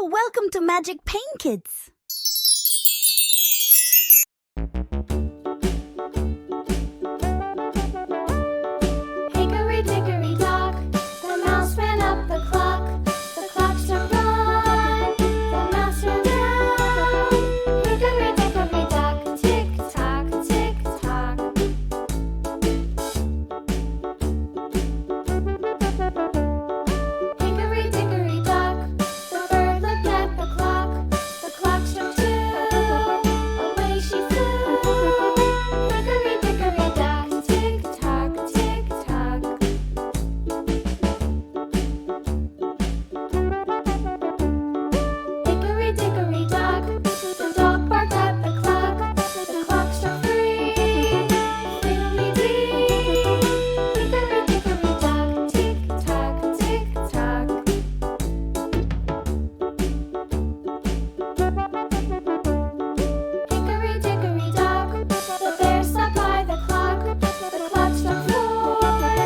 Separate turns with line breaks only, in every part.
Hello, welcome to Magic Paint Kids.
Hickory dickory dock, the mouse ran up the clock. The clock struck one, the mouse ran down. Hickory dickory dock, tick tock, tick tock. Hickory dickory dock, the bird looked at the clock. The clock struck two, away she flew. Hickory dickory dock, tick tock, tick tock. Hickory dickory dock, the dog barked at the clock. The clock struck three, fiddly-dee. Hickory dickory dock, tick tock, tick tock. Hickory dickory dock, the bear sat by the clock. The clock struck four,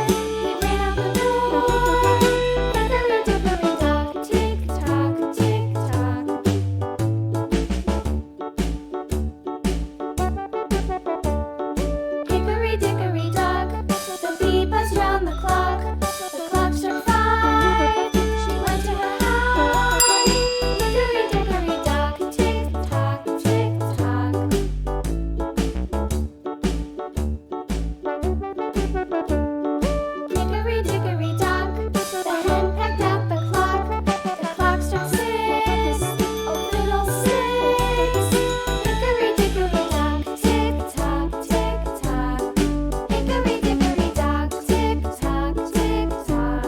he ran out the door. Hickory dickory dock, tick tock, tick tock. Hickory dickory dock, the bee buzzed round the clock. The clock struck five, she went to her hive. Hickory dickory dock, tick tock, tick tock. Hickory dickory dock, the hen pecked at the clock. The clock struck six, oh fiddle-sticks. Hickory dickory dock, tick tock, tick tock. Hickory dickory dock, tick tock, tick tock.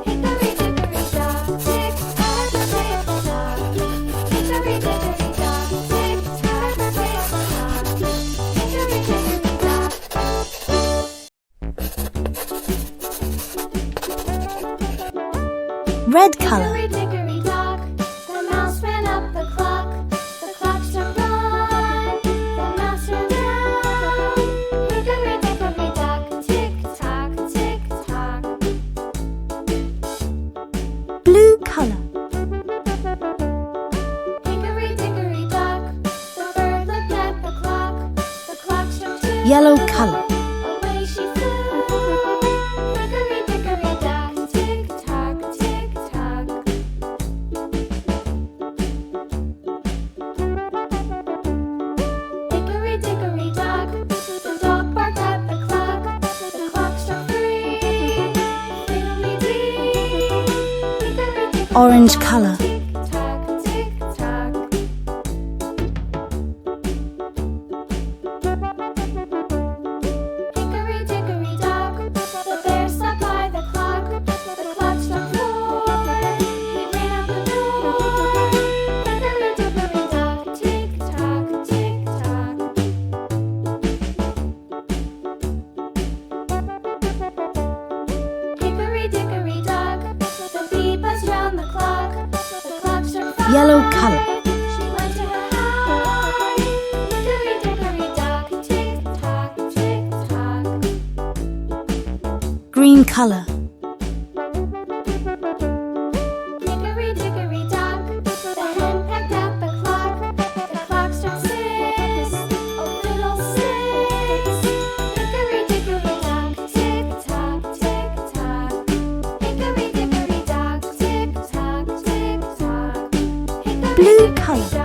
Hickory dickory dock, tick tock, tick tock. Hickory dickory dock, tick tock, tick tock. Hickory dickory dock.
Red color.
Hickory dickory dock, the mouse ran up the clock. The clock struck one, the mouse ran down. Hickory dickory dock, tick tock, tick tock.
Blue color.
Hickory dickory dock, the bird looked at the clock. The clock struck two,
Yellow color.
away she flew. Hickory dickory dock, tick tock, tick tock. Hickory dickory dock, the dog barked at the clock. The clock struck three, fiddly-dee. Hickory dickory
Orange
dock,
color.
tick tock, tick tock. Hickory dickory dock, the bear sat by the clock. The clock struck four, he ran out the door. Hickory dickory dock, tick tock, tick tock. Hickory dickory dock, the bee buzzed round the clock. The clock struck five,
Yellow color.
she went to her hive. Hickory dickory dock, tick tock, tick tock.
Green color.
Hickory dickory dock, the hen pecked at the clock. The clock struck six, oh fiddle-sticks. Hickory dickory dock, tick tock, tick tock. Hickory dickory dock, tick tock, tick tock.
Blue
Hickory
color.
dickory